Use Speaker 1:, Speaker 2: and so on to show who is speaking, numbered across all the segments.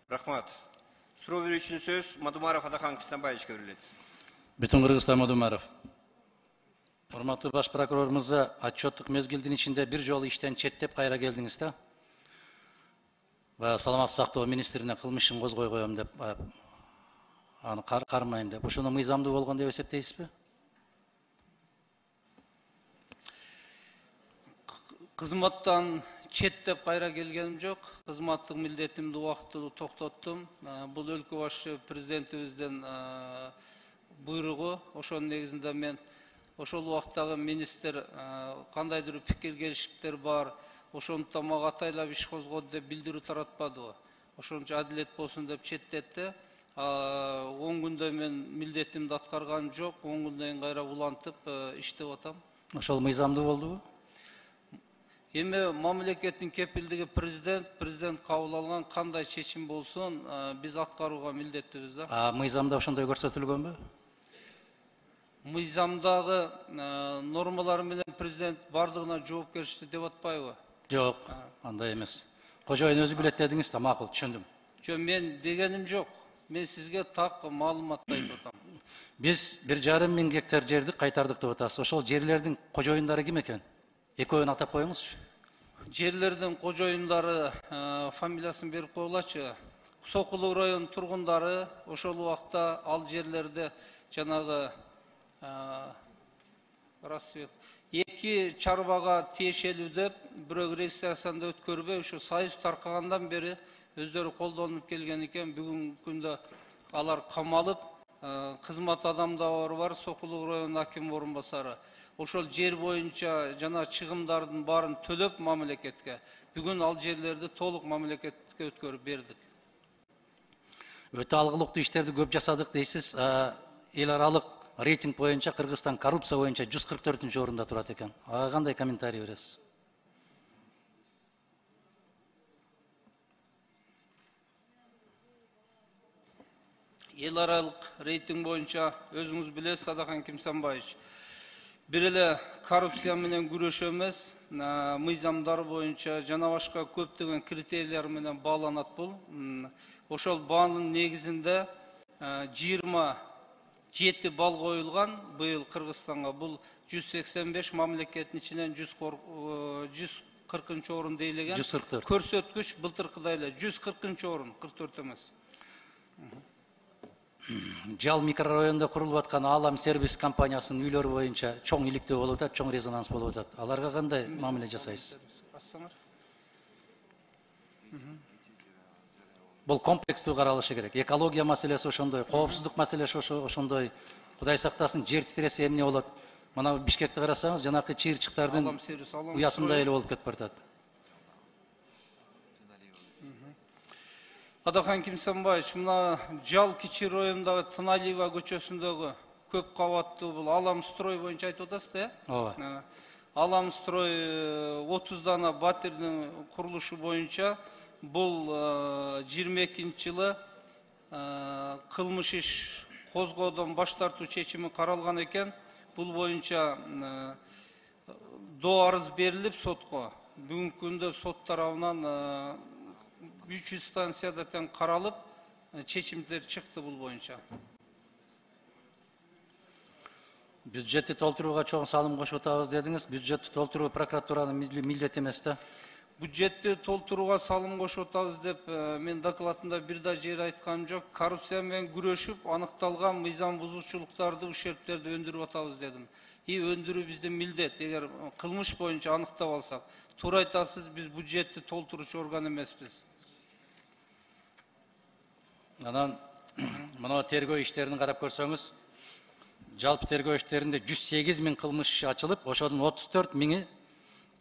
Speaker 1: Рахмат. Суроо берүүчүнүн сөз Мадумаров Адахан Кисанбаевичке берилет.
Speaker 2: Бүтүн Кыргызстан Мадумаров. Урматтуу баш прокурор мырза, отчеттук мезгилдин ичинде бир жолу иштен четтеп кайра келдиңиз да. Саламаттык сактоо министрине кылмыш ишин козгой коем деп, аны кармайм деп. Ошону мыйзамдуу болгон деп эсептейсизби?
Speaker 3: Кызматтан четтеп кайра келгеним жок. Кызматтык милдетимди убактылуу токтоттум. Бул өлкө башчы президентибиздин буйругу. Ошонун негизинде мен ошол убактагы министр кандайдыр пикир келишиктер бар, ошондуктан мага атайлап иш козгоду деп билдирүү таратпадыбы. Ошончо адилет болсун деп четтетти. 10 күндө мен милдетимди аткарганым жок. 10 күндөн кийин кайра улантып иштеп атам.
Speaker 2: Ошол мыйзамдуу болдубу?
Speaker 3: Эми мамлекеттин кепилдиги президент кабыл алган кандай чечим болсун, биз аткарууга милдеттибиз да.
Speaker 2: Мыйзамда ошондой көрсөтүлгөнбү?
Speaker 3: Мыйзамдагы нормалар менен президент бардыгына жоопкерчиликти деп атпайбы?
Speaker 2: Жок, андай эмес. Кожоюн өзү билет дедиңиз да, макул, түшүндүм.
Speaker 3: Жок, мен дегеним жок. Мен сизге так маалыматты айтып атам.
Speaker 2: Биз 1,5 миң гектар жерди кайтардык деп атасыз. Ошол жерлердин кожоюндары ким экен? Экөөнү атап коюңузчу.
Speaker 3: Жерлердин кожоюндары фамилиясын берип коелачы. Сокулуу район тургундары ошол убакта ал жерлерде жанагы рассвет 2 чарбага тиешелүү деп бирок регистрацияны өткөрбөй ушу союз таркагандан бери өздөрү колдонуп келген экен. Бүгүнкү күндө алар камалып, кызмат адамдары бар, Сокулуу район аким орун басары. Ошол жер боюнча жана чыгымдардын баарын төлөп мамлекетке. Бүгүн ал жерлерди толук мамлекетке өткөрүп бердик.
Speaker 2: Өтө алгылыктуу иштерди көп жасадык дейсиз. Эл аралык рейтинг боюнча Кыргызстан коррупция боюнча 144-орунда турат экен. Ага кандай комментарий бересиз?
Speaker 3: Эл аралык рейтинг боюнча өзүңүз билесиз, Адахан Кимсанбаевич. Бир эле коррупция менен күрөшүү эмес, мыйзамдар боюнча жана башка көптөгөн критерийлер менен бааланат бул. Ошол баанын негизинде 27 балл коюлган быйыл Кыргызстанга. Бул 185 мамлекеттин ичинен 140-орун дейлеген.
Speaker 2: 144.
Speaker 3: Көрсөткүч былтыркыдай эле 140-орун, 44 эмес.
Speaker 2: Жал микрорайонунда курулуп аткан Алам сервис компаниясынын үйлөрү боюнча чоң иликтөө болуп атат, чоң резонанс болуп атат. Аларга кандай мамиле жасайсыз? Бул комплекстүү каралышы керек. Экология маселеси ошондой, коопсуздук маселеси ошондой. Кудай сактасын, жер титресе эмне болот? Мына Бишкекти карасаңыз, жанакы чыйырчыктардын уясындай эле болуп кетип баратат.
Speaker 3: Адахан Кимсанбаевич, мына Жал кичи районундагы Тыналиева көчөсүндөгү көп кабаттуу бул Аламстрой боюнча айтып атасыз да?
Speaker 2: Ооба.
Speaker 3: Аламстрой 30 дана батирдин курулушу боюнча бул 22-жылы кылмыш иш козгоодон баш тартуу чечими каралган экен. Бул боюнча доо арыз берилип сотко. Бүгүнкү күндө сот тарабынан 300 станцияда тең каралып, чечимдер чыкты бул боюнча.
Speaker 2: Бюджетти толтурууга чоң салым кошуп атабыз дедиңиз. Бюджетти толтуруу прокуратуранын милдети эмес да?
Speaker 3: Бюджетти толтурууга салым кошуп атабыз деп мен докладымда бир да жер айтканым жок. Коррупция менен күрөшүп, аныкталган мыйзам бузуучулуктарды, ушерптерди өндүрүп атабыз дедим. Өндүрүү биздин милдет. Эгер кылмыш боюнча аныктап алсак, туура айтасыз, биз бюджетти толтуруучу орган эмеспиз.
Speaker 2: Анан мына тергөө иштерин карап көрсөңүз, жалпы тергөө иштеринде 108 миң кылмыш иши ачылып, ошонун 34 миңи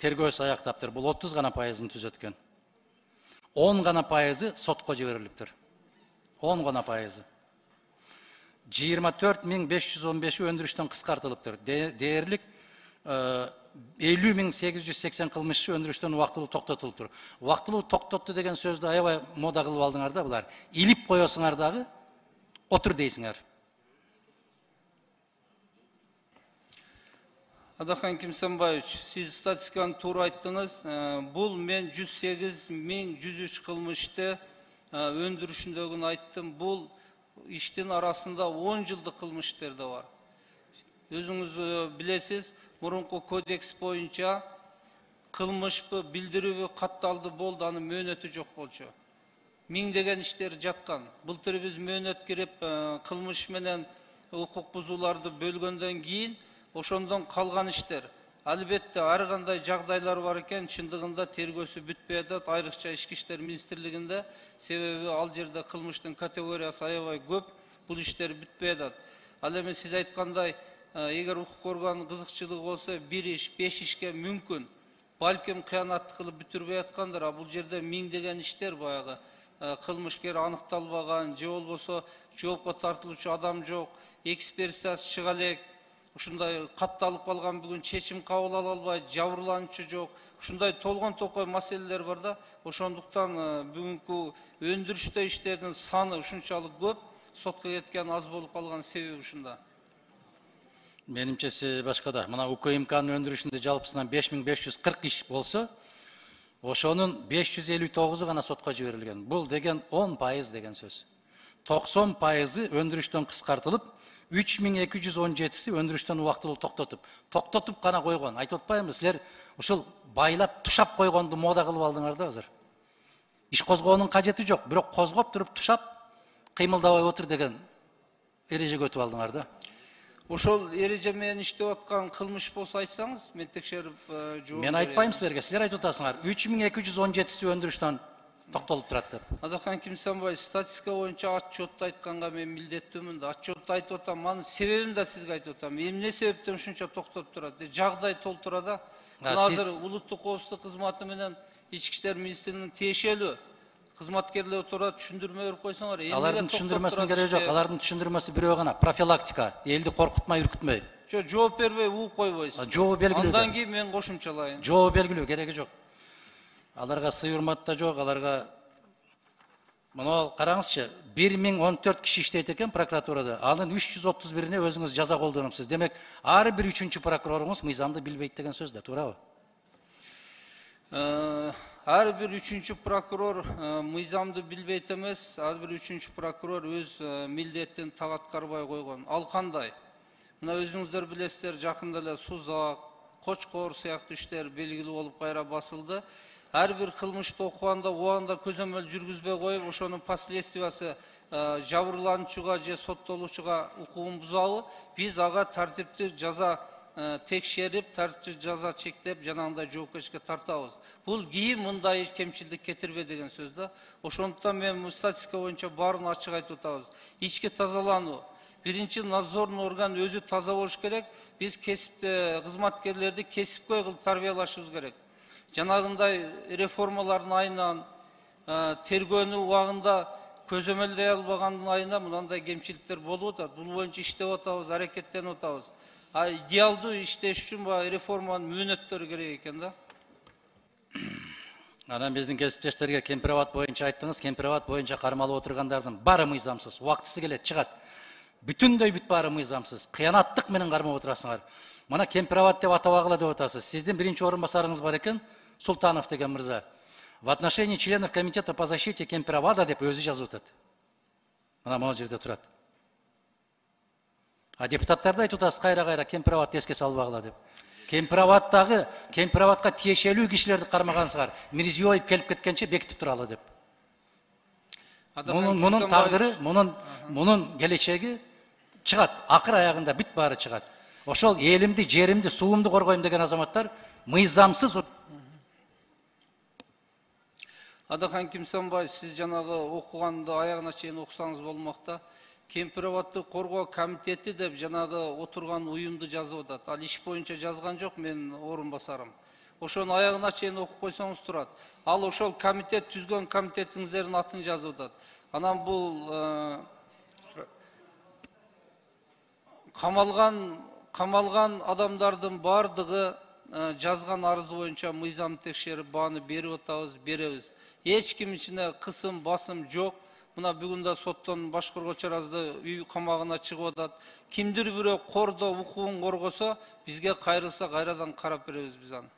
Speaker 2: тергөөсү аяктаптыр. Бул 30 гана пайызын түзөткөн. 10 гана пайызы сотко жиберилиптир. 10 гана пайызы. 24.515 өндүрүштөн кыскартылыптыр. Дээрлик 50.880 кылмыш иши өндүрүштөн убактылуу токтотулуптур. Убактылуу токтотту деген сөздү аябай мода кылып алдыңар да булар. Илип коесуңар дагы, отур дейсиңер.
Speaker 3: Адахан Кимсанбаевич, сиз статистиканы туура айттыңыз. Бул мен 108.103 кылмышты öndürüşündөгүн айттым. Бул иштин арасында 10 жылдык кылмыш иштер да бар. Өзүңүз билесиз, мурунку кодекс боюнча кылмышпы, билдирүүбү катталды болду, анын мөөнөтү жок болчу. Миңдеген иштер жаткан. Былтыр биз мөөнөт кирип, кылмыш менен укук бузууларды бөлгөндөн кийин ошондон калган иштер. Албетте ар кандай жагдайлар бар экен, чындыгында тергөөсү бүтпөй атат, айрыкча Ички иштер министрлигинде, себеби ал жерде кылмыштын категориясы аябай көп, бул иштер бүтпөй атат. Ал эми сиз айткандай, эгер укук органынын кызыкчылыгы болсо, 1 иш 5 ишке мүмкүн. Балким кыянат кылып бүтүрбөй аткандыр, а бул жерде миңдеген иштер баягы кылмышкер аныкталбаган, же болбосо жоопко тартылуучу адам жок, экспертизасы чыга элек, ушундай катталып калган, бүгүн чечим кабыл ала албайт, жабырлануучу жок. Ушундай толгон токой маселелер бар да, ошондуктан бүгүнкү өндүрүштө иштердин саны ушунчалык көп, сотко кеткен аз болуп калган себеби ушунда.
Speaker 2: Менимчеси башкада. Мына УКМКнын өндүрүшүндө жалпысынан 5540 иш болсо, ошонун 559 гана сотко жиберилген. Бул деген 10% деген сөз. 90% өндүрүштөн кыскартылып, 3217-си өндүрүштөн убактылуу токтотуп гана койгон. Айтып атпаймынбы, силер ушул байлап, тушап койгонду мода кылып алдыңар да азыр. Иш козгоонун кажети жок, бирок козгоп туруп тушап, кыймылдабай отур деген эрежеге өтүп алдыңар да.
Speaker 3: Ошол эреже менен иштеп аткан кылмыш болсо айтсаңыз, мен текшерип жооп берем.
Speaker 2: Мен айтпайм силерге, силер айтып атасыңар. 3217-си өндүрүштөн токтолуп турат деп.
Speaker 3: Адахан Кимсанбай, статистика боюнча отчетто айтканга мен милдеттүүмүн да. Отчетто айтып атам, анын себебин да сизге айтып атам. Эмне себептен ушунча токтоп турат? Жагдай толтура да. Азыр улуттук коопсуздук кызматы менен Ички иштер министрлигинин тиешелүү кызматкерлер турат, түшүндүрмө берип койсоңор.
Speaker 2: Алардын түшүндүрмөсүнүн кереги жок. Алардын түшүндүрмөсү бирөө гана, профилактика, элди коркутмай, үркүтмөй.
Speaker 3: Жооп бербей ууп койбойсуз.
Speaker 2: Жообу белгилүү.
Speaker 3: Андан кийин мен кошумчалайын.
Speaker 2: Жообу белгилүү кереги жок. Аларга сый урмат да жок, аларга мына караңызчы, 1014 киши иштейт экен прокуратурада. Анын 331-ине өзүңүз жаза колдонупсуз. Демек, ар бир 3-чү прокуроруңуз мыйзамды билбейт деген сөз да, туурабы?
Speaker 3: Ар бир 3-чү прокурор мыйзамды билбейт эмес, ар бир 3-чү прокурор өз милдетин так аткарбай койгон. Ал кандай? Мына өзүңүздөр билесиздер, жакында эле Сузак, Кочкор сыяктуу иштер белгилүү болуп кайра басылды. Ар бир кылмышты окуганда убагында көзөмөл жүргүзбөй коюп, ошонун последствиясы жабырлануучуга же соттолуучуга укугун бузабы, биз ага тартиптүү жаза текшерип, тартиптүү жаза чектеп, жанагындай жоопкерчиликке тартабыз. Бул кийин мындай кемчилдик кетирбе деген сөз да. Ошондуктан мен статистика боюнча баарын ачык айтып атабыз. Ички тазалануу. Биринчи надзорный орган өзү таза болуш керек. Биз кесипте кызматкерлерди кесипкөй кылып тарбиялашыбыз керек. Жанагындай реформалардын айынан, тергөөнү убагында көзөмөлдөй албагандын айынан мындай кемчиликтер болуп атат. Бул боюнча иштеп атабыз, аракеттенип атабыз. Идеалдуу иштеш үчүн реформанын мөөнөттөрү керек экен да.
Speaker 2: Анан биздин кесиптештерге Кемпирабад боюнча айттыңыз, Кемпирабад боюнча кармалып отургандардын баары мыйзамсыз, убактысы келет, чыгат. Бүтүндөй бүт баары мыйзамсыз, кыянаттык менен кармап отурасыңар. Мына Кемпирабад деп атабагыла деп атасыз. Сиздин биринчи орун басарыңыз бар экен, Султанов деген мырза. В отношении членов комитета по защите Кемпирабада деп өзү жазып атат. Мына могу жерде турат. А депутаттарды айтып атасыз кайра-кайра Кемпирабадты эске салбагыла деп. Кемпирабадка тиешелүү кишилерди кармагансыңар. Мирзиёев келип кеткенче бекитип туралы деп. Мунун тагдыры, мунун келечеги чыгат. Акыр аягында бүт баары чыгат. Ошол элимди, жеримди, суумду коргойм деген азаматтар мыйзамсыз.
Speaker 3: Адахан Кимсанбай, сиз жанагы окуганды аягына чейин окусаңыз болмокта. Кемпирабадды коргоо комитети деп жанагы отурган уюмду жазып атат. Ал иш боюнча жазган жок, мен орун басарым. Ошону аягына чейин окуп койсоңуз турат. Ал ошол комитет түзгөн комитетиңиздердин атын жазып атат. Анан бул камалган адамдардын бардыгы жазган арызы боюнча мыйзам текшерип бааны берип атабыз, беребиз. Эч ким ичине кысым, басым жок. Мына бүгүн да соттон Башкоргоч Аразды үй камагына чыгып атат. Кимдир бирөө кордо укугун коргосо, бизге кайрылса кайрадан карап беребиз биз аны.